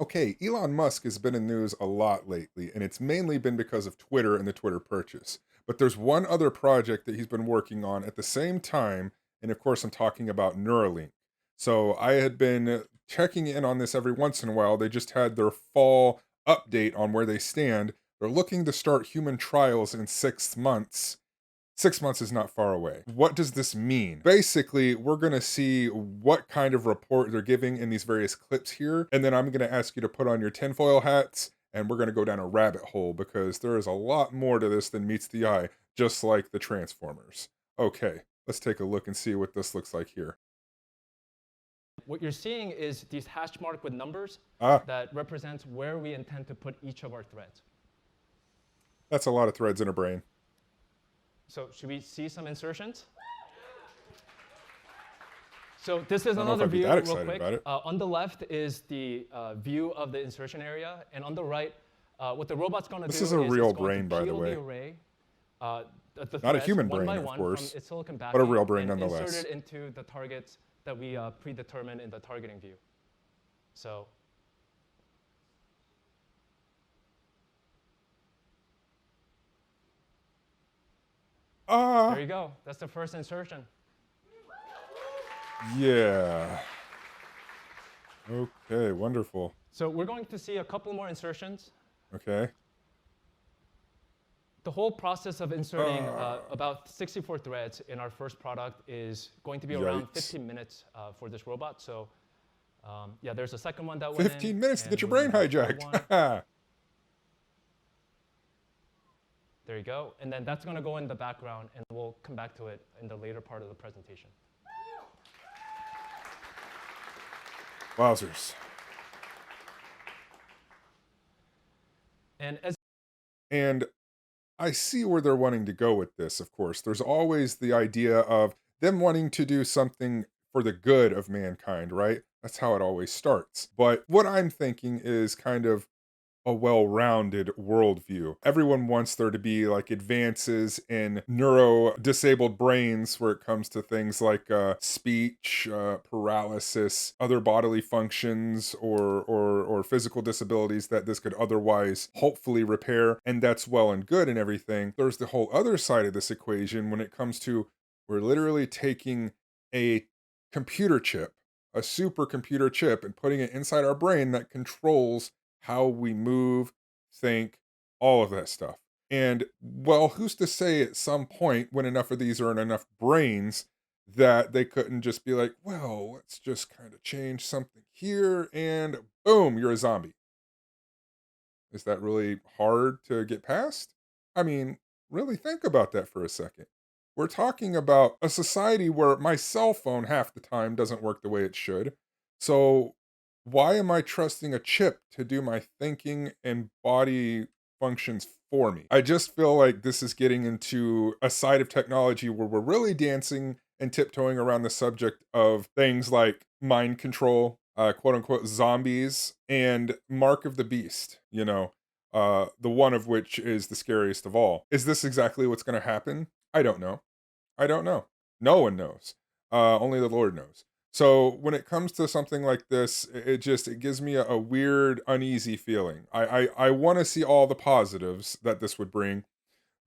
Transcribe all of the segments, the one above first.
Okay, Elon Musk has been in news a lot lately, and it's mainly been because of Twitter and the Twitter purchase. But there's one other project that he's been working on at the same time, and of course, I'm talking about Neuralink. So I had been checking in on this every once in a while. They just had their fall update on where they stand. They're looking to start human trials in 6 months. 6 months is not far away. What does this mean? Basically, we're going to see what kind of report they're giving in these various clips here. And then I'm going to ask you to put on your tinfoil hats and we're going to go down a rabbit hole because there is a lot more to this than meets the eye, just like the Transformers. Okay, let's take a look and see what this looks like here. What you're seeing is these hash marked with numbers Ah, that represents where we intend to put each of our threads. that's a lot of threads in a brain. So should we see some insertions? So this is I don't know if another I'd be view, that real excited quick. about it. On the left is the view of the insertion area, and on the right, what the robot's going to do This is is a real it's going brain, to by the peel way. the array, the Not a threads, human one by brain, of one from course, its silicon but a backing, real brain and nonetheless. insert it into the targets that we predetermined in the targeting view. So there Ah, you go. That's the first insertion. yeah. Okay, wonderful. So we're going to see a couple more insertions. Okay. The whole process of inserting Uh, about 64 threads in our first product is going to be around Yikes. 15 minutes for this robot. So yeah, there's a second one that went in. 15 minutes to get and your we'll brain do the third one. hijacked. There you go. And then that's going to go in the background, and we'll come back to it in the later part of the presentation. Wowzers. And as And I see where they're wanting to go with this, of course. There's always the idea of them wanting to do something for the good of mankind, right? That's how it always starts. But what I'm thinking is kind of a well-rounded worldview. Everyone wants there to be like advances in neuro disabled brains where it comes to things like speech, paralysis, other bodily functions, or physical disabilities that this could otherwise hopefully repair, and that's well and good and everything. There's the whole other side of this equation when it comes to we're literally taking a computer chip, a supercomputer chip, and putting it inside our brain that controls how we move, think, all of that stuff. And well, who's to say at some point when enough of these are in enough brains that they couldn't just be like, well, let's just kind of change something here and boom, you're a zombie. Is that really hard to get past? I mean, really think about that for a second. We're talking about a society where my cell phone half the time doesn't work the way it should. So, why am I trusting a chip to do my thinking and body functions for me? I just feel like this is getting into a side of technology where we're really dancing and tiptoeing around the subject of things like mind control, quote unquote zombies, and Mark of the Beast, the one of which is the scariest of all. Is this exactly what's going to happen? I don't know. I don't know. No one knows. Only the Lord knows. So when it comes to something like this, it gives me a weird, uneasy feeling. I want to see all the positives that this would bring,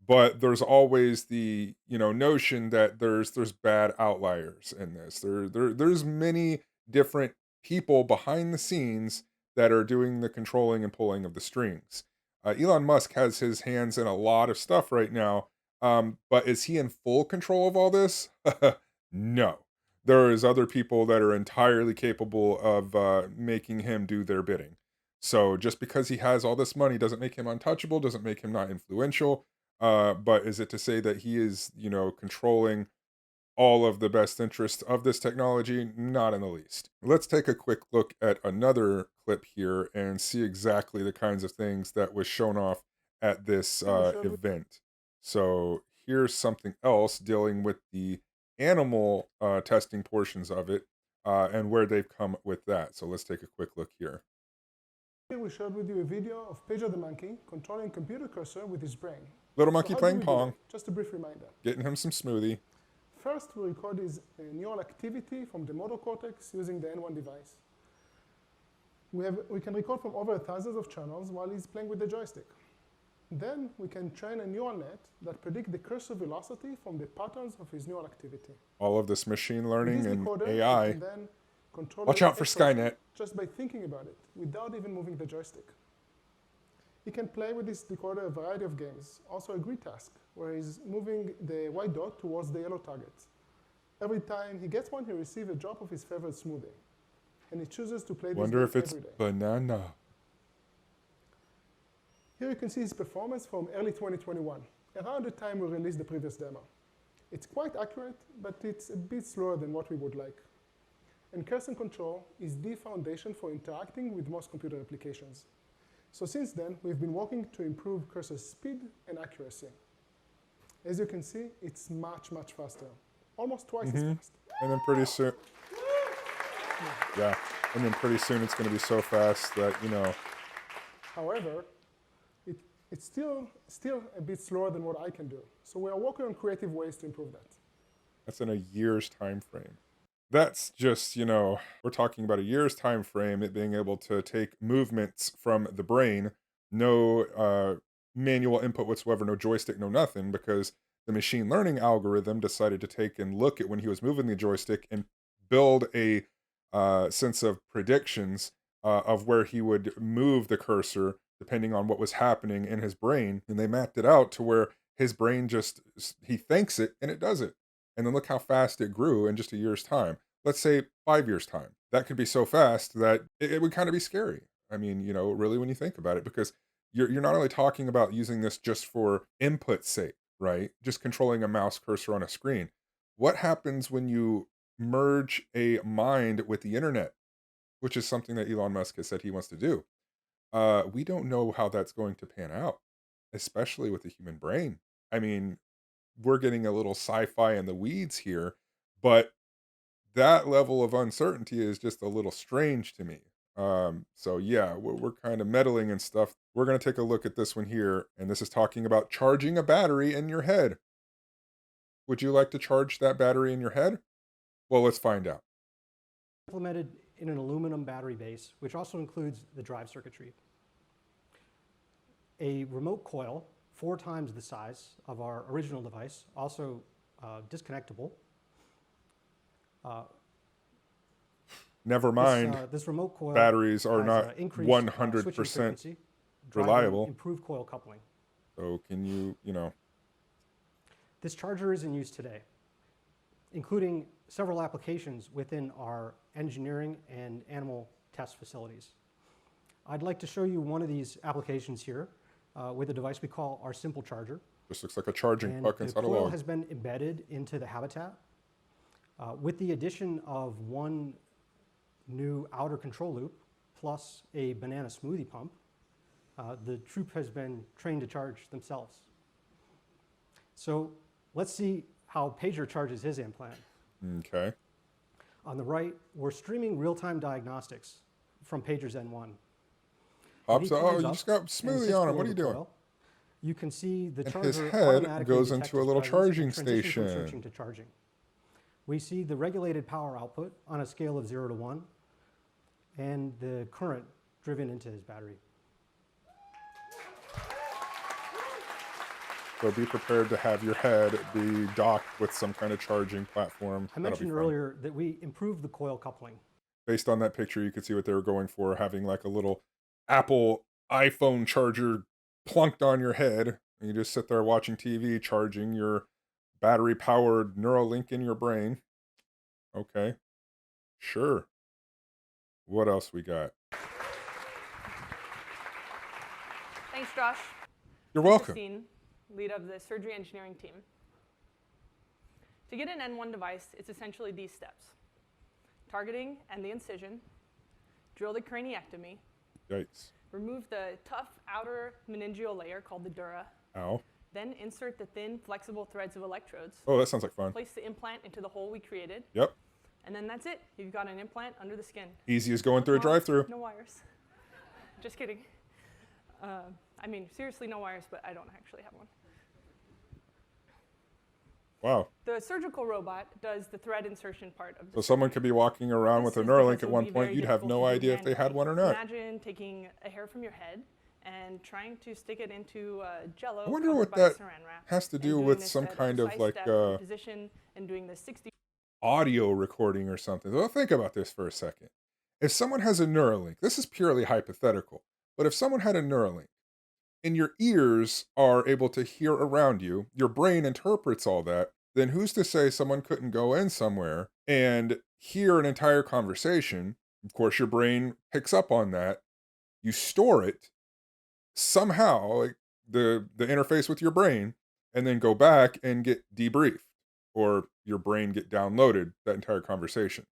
but there's always the notion that there's bad outliers in this. There's many different people behind the scenes that are doing the controlling and pulling of the strings. Elon Musk has his hands in a lot of stuff right now, but is he in full control of all this? No. There is other people that are entirely capable of making him do their bidding. So just because he has all this money doesn't make him untouchable, doesn't make him not influential. But is it to say that he is, controlling all of the best interests of this technology? Not in the least. Let's take a quick look at another clip here and see exactly the kinds of things that was shown off at this event. So here's something else dealing with the animal testing portions of it and where they've come with that. So let's take a quick look here. Here we shared with you a video of Pedro the monkey controlling computer cursor with his brain. Little So monkey how do playing we do Pong, that? Just a brief reminder. getting him some smoothie. First, we record his neural activity from the motor cortex using the N1 device. We can record from over thousands of channels while he's playing with the joystick. Then we can train a neural net that predicts the cursor velocity from the patterns of his neural activity. All of this machine learning With this and decoder, we AI. can then control Watch the out for cursor Skynet. just by thinking about it, without even moving the joystick. He can play with this decoder a variety of games, also a grid task, where he's moving the white dot towards the yellow target. Every time he gets one, he receives a drop of his favorite smoothie. And he chooses to play this Wonder game if it's every day. banana. Here you can see his performance from early 2021, around the time we released the previous demo. It's quite accurate, but it's a bit slower than what we would like. And cursor control is the foundation for interacting with most computer applications. So since then, we've been working to improve cursor speed and accuracy. As you can see, it's much, much faster, almost twice as fast. And then pretty soon, yeah, and then pretty soon it's going to be so fast that, you know. However, it's still a bit slower than what I can do. So we are working on creative ways to improve that. That's in a year's time frame. That's just, you know, we're talking about a year's time frame, it being able to take movements from the brain, no manual input whatsoever, no joystick, no nothing, because the machine learning algorithm decided to take and look at when he was moving the joystick and build a sense of predictions of where he would move the cursor depending on what was happening in his brain. And they mapped it out to where his brain just, he thinks it and it does it. And then look how fast it grew in just a year's time. Let's say 5 years' time. That could be so fast that it would kind of be scary. I mean, you know, really when you think about it, because you're not only talking about using this just for input's sake, right? Just controlling a mouse cursor on a screen. What happens when you merge a mind with the internet, which is something that Elon Musk has said he wants to do? We don't know how that's going to pan out, especially with the human brain. I mean, we're getting a little sci-fi in the weeds here, but that level of uncertainty is just a little strange to me. So yeah, we're kind of meddling and stuff. We're going to take a look at this one here, and this is talking about charging a battery in your head. Would you like to charge that battery in your head? Well, let's find out. Implemented in an aluminum battery base, which also includes the drive circuitry. A remote coil, 4 times the size of our original device, also disconnectable. Never mind, this remote coil batteries are has, not increased, 100% switching frequency, driving reliable. improved coil coupling. So can you know, This charger is in use today, including several applications within our engineering and animal test facilities. I'd like to show you one of these applications here with a device we call our simple charger. this looks like a charging And puck the inside a coil log. has been embedded into the habitat. With the addition of one new outer control loop plus a banana smoothie pump, the troop has been trained to charge themselves. So let's see how Pager charges his implant. Okay. On the right, we're streaming real-time diagnostics from Pager's N1. Pops, When he oh, climbs you up just got and smoothie sits on it. below What are you the doing? coil, you can see the And charger his head automatically goes detect into a his little presence and charging transition from station. switching to charging. We see the regulated power output on a scale of 0 to 1 and the current driven into his battery. So be prepared to have your head be docked with some kind of charging platform. I That'll be mentioned fun. earlier that we improved the coil coupling. Based on that picture, you could see what they were going for, having like a little Apple iPhone charger plunked on your head. And you just sit there watching TV, charging your battery-powered Neuralink in your brain. Okay. Sure. What else we got? Thanks, Josh. You're I'm welcome. Christine, lead of the surgery engineering team. To get an N1 device, it's essentially these steps. Targeting and the incision, drill the craniectomy, Yikes. remove the tough outer meningeal layer called the dura, Ow. then insert the thin, flexible threads of electrodes, Oh, that sounds like fun. place the implant into the hole we created, Yep. and then that's it. You've got an implant under the skin. Easy as going through a No- drive-through. No wires. Just kidding. I mean, seriously, no wires, but I don't actually have one. Wow. The surgical robot does the thread insertion part of the So someone could be walking around This with a is because Neuralink it at would one be point. very You'd have difficult no to do idea if they had manually. one or not. Imagine taking a hair from your head and trying to stick it into Jello I wonder covered what by that saran wrap. has to and do doing with this some at a kind of precise like depth and position and doing the 60 audio recording or something. Well, think about this for a second. If someone has a Neuralink, this is purely hypothetical, but if someone had a Neuralink and your ears are able to hear around you, your brain interprets all that, then who's to say someone couldn't go in somewhere and hear an entire conversation? Of course, your brain picks up on that. You store it somehow, like the interface with your brain, and then go back and get debriefed, or your brain get downloaded that entire conversation.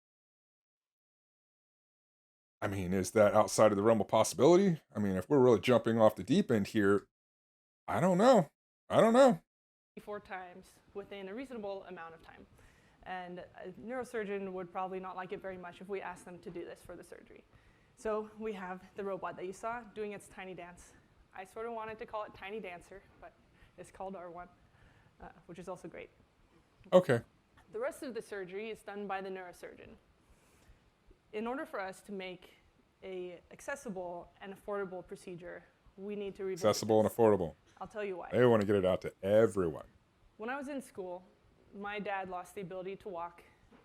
I mean, is that outside of the realm of possibility? I mean, if we're really jumping off the deep end here, I don't know. I don't know. 4 times within a reasonable amount of time. And a neurosurgeon would probably not like it very much if we asked them to do this for the surgery. So we have the robot that you saw doing its tiny dance. I sort of wanted to call it Tiny Dancer, but it's called R1, which is also great. Okay. The rest of the surgery is done by the neurosurgeon. In order for us to make a accessible and affordable procedure, we need to revisit Accessible this. and affordable. I'll tell you why. They want to get it out to everyone. When I was in school, my dad lost the ability to walk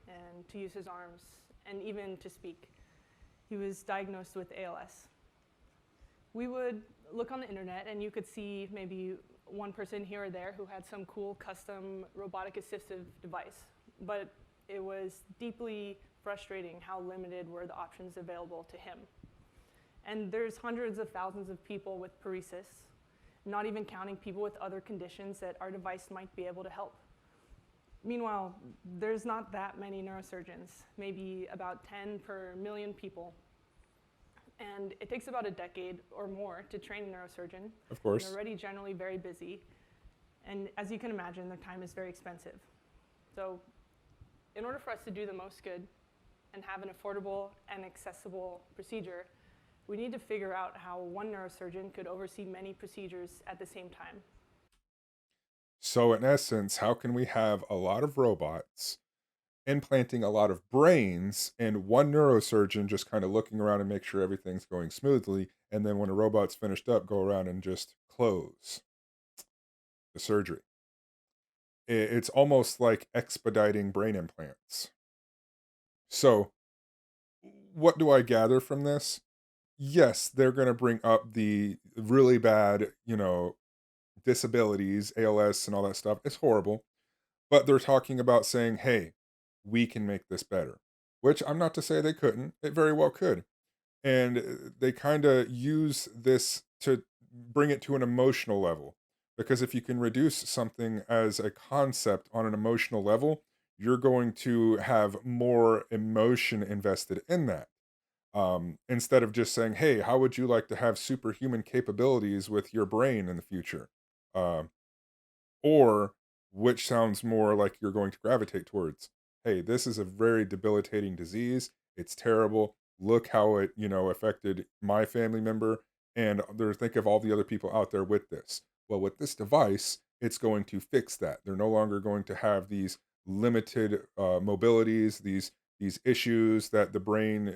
and to use his arms and even to speak. He was diagnosed with ALS. We would look on the internet and you could see maybe one person here or there who had some cool custom robotic assistive device, but it was deeply frustrating how limited were the options available to him. And there's hundreds of thousands of people with paresis, not even counting people with other conditions that our device might be able to help. Meanwhile, there's not that many neurosurgeons, maybe about 10 per million people. And it takes about a decade or more to train a neurosurgeon. Of course. They're already generally very busy. And as you can imagine, their time is very expensive. So in order for us to do the most good and have an affordable and accessible procedure, we need to figure out how one neurosurgeon could oversee many procedures at the same time. So, in essence, how can we have a lot of robots implanting a lot of brains and one neurosurgeon just kind of looking around and make sure everything's going smoothly? And then when a robot's finished up, go around and just close the surgery. It's almost like expediting brain implants. So, what do I gather from this? Yes, they're going to bring up the really bad, disabilities, ALS and all that stuff. It's horrible. But they're talking about saying, hey, we can make this better, which I'm not to say they couldn't. It very well could. And they kind of use this to bring it to an emotional level. Because if you can reduce something as a concept on an emotional level, you're going to have more emotion invested in that. Instead of just saying, hey, how would you like to have superhuman capabilities with your brain in the future? Um, or which sounds more like you're going to gravitate towards, hey, this is a very debilitating disease. It's terrible. Look how it, affected my family member. And they're think of all the other people out there with this. Well, with this device, it's going to fix that. They're no longer going to have these limited mobilities, these issues that the brain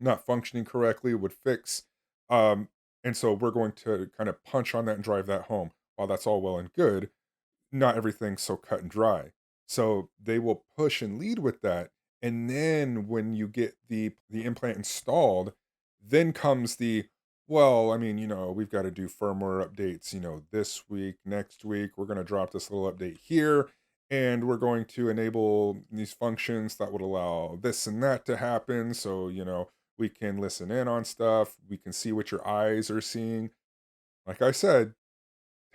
not functioning correctly would fix. Um, and so we're going to kind of punch on that and drive that home. While that's all well and good, not everything's so cut and dry. So they will push and lead with that. And then when you get the implant installed, then comes the, well, I mean, we've got to do firmware updates, this week, next week, we're going to drop this little update here, and we're going to enable these functions that would allow this and that to happen. So, we can listen in on stuff, we can see what your eyes are seeing. Like I said,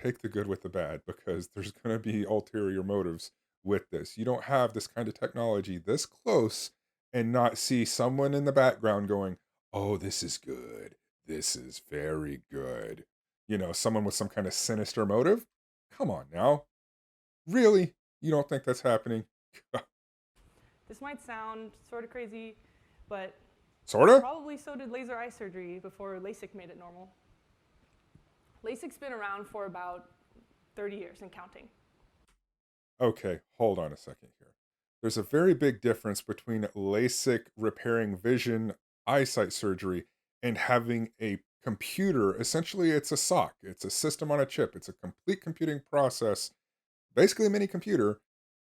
take the good with the bad because there's going to be ulterior motives with this. You don't have this kind of technology this close and not see someone in the background going, oh, this is good. This is very good. Someone with some kind of sinister motive. Come on now. Really? You don't think that's happening? This might sound sort of crazy, but Sort of? probably so did laser eye surgery before LASIK made it normal. LASIK's been around for about 30 years and counting. Okay, hold on a second here. There's a very big difference between LASIK repairing vision eyesight surgery and having a computer. Essentially, it's a SoC, it's a system on a chip, it's a complete computing process, basically a mini computer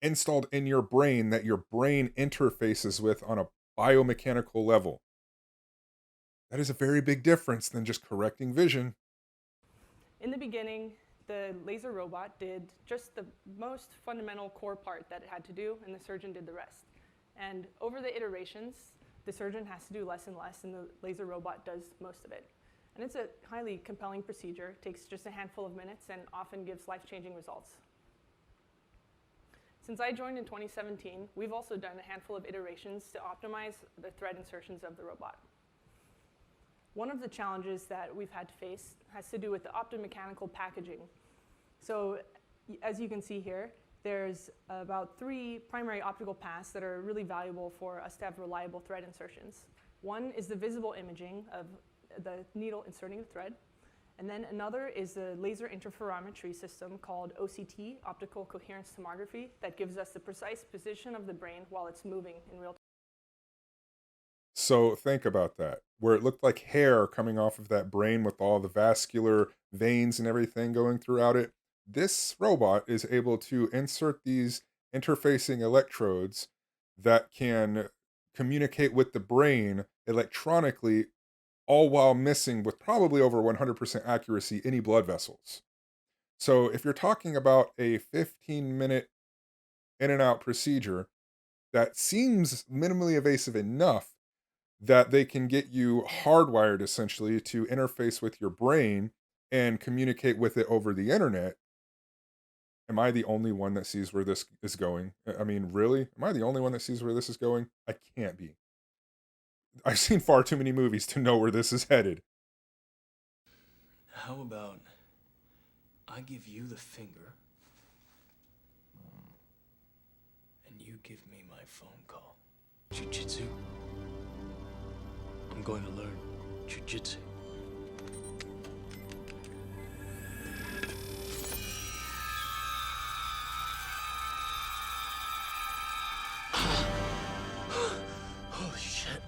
installed in your brain that your brain interfaces with on a biomechanical level. That is a very big difference than just correcting vision. In the beginning, the laser robot did just the most fundamental core part that it had to do, and the surgeon did the rest. And over the iterations, the surgeon has to do less and less, and the laser robot does most of it. And it's a highly compelling procedure. It takes just a handful of minutes and often gives life-changing results. Since I joined in 2017, we've also done a handful of iterations to optimize the thread insertions of the robot. One of the challenges that we've had to face has to do with the optomechanical packaging. So as you can see here, there's about 3 primary optical paths that are really valuable for us to have reliable thread insertions. One is the visible imaging of the needle inserting the thread. And then another is the laser interferometry system called OCT, optical coherence tomography, that gives us the precise position of the brain while it's moving in real time. So think about that, where it looked like hair coming off of that brain with all the vascular veins and everything going throughout it. This robot is able to insert these interfacing electrodes that can communicate with the brain electronically, all while missing, with probably over 100% accuracy, any blood vessels. So if you're talking about a 15-minute in and out procedure that seems minimally invasive enough that they can get you hardwired essentially to interface with your brain and communicate with it over the internet. Am I the only one that sees where this is going? I mean, really? Am I the only one that sees where this is going? I can't be. I've seen far too many movies to know where this is headed. How about I give you the finger and you give me my phone call? Jiu-jitsu? I'm going to learn jiu-jitsu. Holy shit.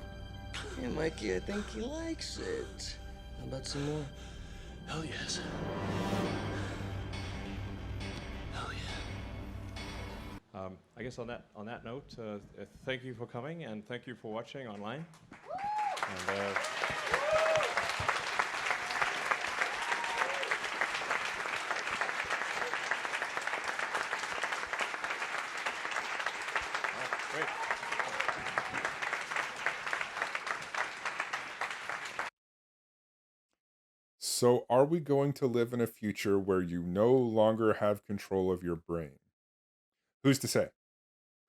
Yeah, Mikey, I think he likes it. How about some more? Hell yes. Hell yeah. I guess on that note, thank you for coming and thank you for watching online. And, great. So, are we going to live in a future where you no longer have control of your brain? Who's to say?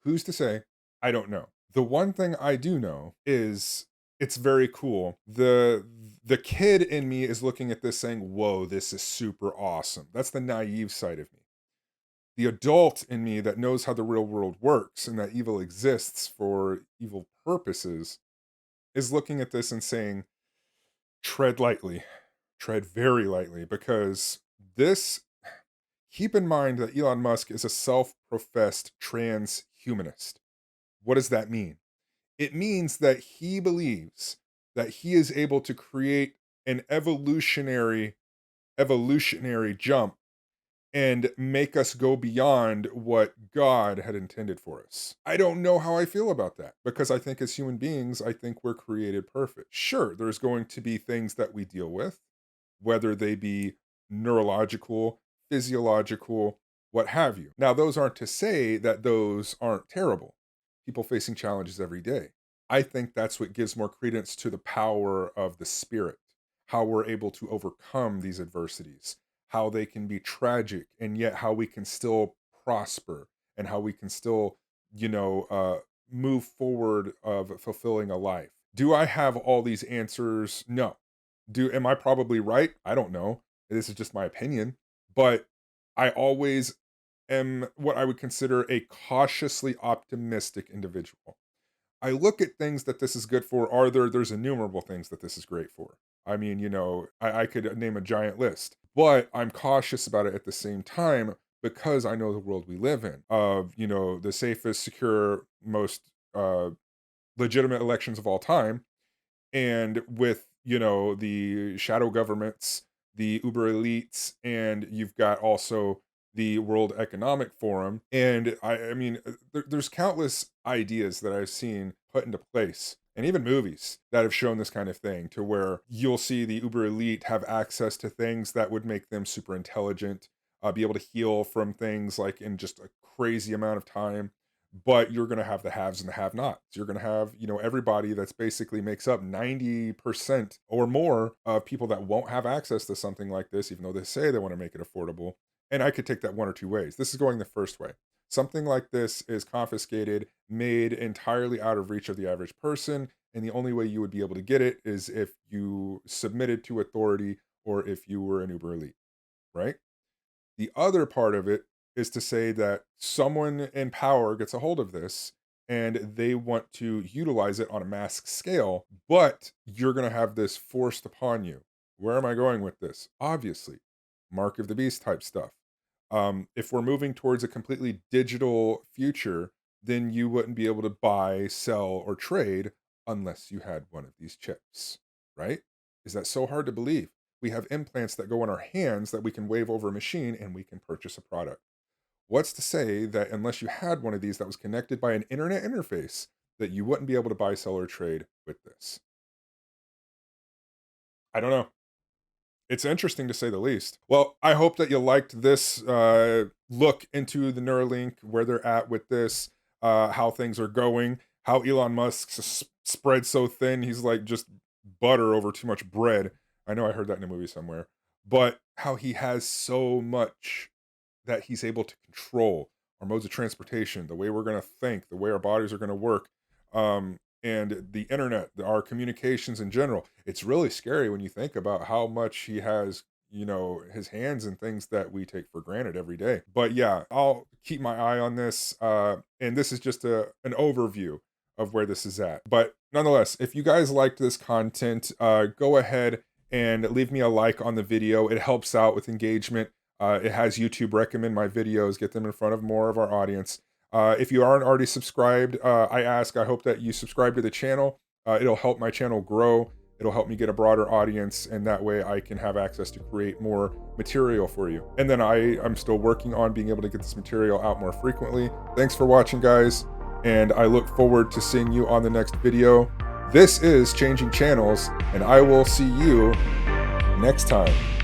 Who's to say? I don't know. The one thing I do know is it's very cool. The kid in me is looking at this saying, "Whoa, this is super awesome." That's the naive side of me. The adult in me that knows how the real world works and that evil exists for evil purposes is looking at this and saying, "Tread lightly. Tread very lightly," because this, keep in mind that Elon Musk is a self-professed transhumanist. What does that mean? It means that he believes that he is able to create an evolutionary jump and make us go beyond what God had intended for us. I don't know how I feel about that because I think as human beings, I think we're created perfect. Sure, there's going to be things that we deal with, whether they be neurological, physiological, what have you. Now, those aren't to say that those aren't terrible. People facing challenges every day. I think that's what gives more credence to the power of the spirit, how we're able to overcome these adversities, how they can be tragic, and yet how we can still prosper and how we can still, move forward of fulfilling a life. Do I have all these answers? No. Am I probably right? I don't know. This is just my opinion, but I always am what I would consider a cautiously optimistic individual. I look at things that this is good for. There's innumerable things that this is great for. I mean, I could name a giant list, but I'm cautious about it at the same time because I know the world we live in of, the safest, secure, most legitimate elections of all time. And with, the shadow governments, the uber elites, and you've got also the World Economic Forum. And I mean, there's countless ideas that I've seen put into place, and even movies that have shown this kind of thing, to where you'll see the uber elite have access to things that would make them super intelligent, be able to heal from things like in just a crazy amount of time. But you're going to have the haves and the have nots. You're going to have, everybody that's basically makes up 90% or more of people that won't have access to something like this, even though they say they want to make it affordable. And I could take that one or two ways. This is going the first way. Something like this is confiscated, made entirely out of reach of the average person. And the only way you would be able to get it is if you submitted to authority or if you were an uber elite, right? The other part of it is to say that someone in power gets a hold of this and they want to utilize it on a mass scale, but you're going to have this forced upon you. Where am I going with this? Obviously, Mark of the Beast type stuff. If we're moving towards a completely digital future, then you wouldn't be able to buy, sell, or trade unless you had one of these chips, right? Is that so hard to believe? We have implants that go in our hands that we can wave over a machine and we can purchase a product. What's to say that unless you had one of these that was connected by an internet interface, that you wouldn't be able to buy, sell, or trade with this? I don't know. It's interesting to say the least. Well, I hope that you liked this look into the Neuralink, where they're at with this, how things are going, how Elon Musk spread so thin, he's like just butter over too much bread. I know I heard that in a movie somewhere. But how he has so much that he's able to control our modes of transportation, the way we're going to think, the way our bodies are going to work, and the internet, our communications in general. It's really scary when you think about how much he has, his hands in things that we take for granted every day. But yeah, I'll keep my eye on this. And this is just an overview of where this is at. But nonetheless, if you guys liked this content, go ahead and leave me a like on the video. It helps out with engagement. It has YouTube recommend my videos, get them in front of more of our audience. If you aren't already subscribed, I hope that you subscribe to the channel. It'll help my channel grow. It'll help me get a broader audience, and that way I can have access to create more material for you. And then I'm still working on being able to get this material out more frequently. Thanks for watching, guys, and I look forward to seeing you on the next video. This is Changing Channels, and I will see you next time.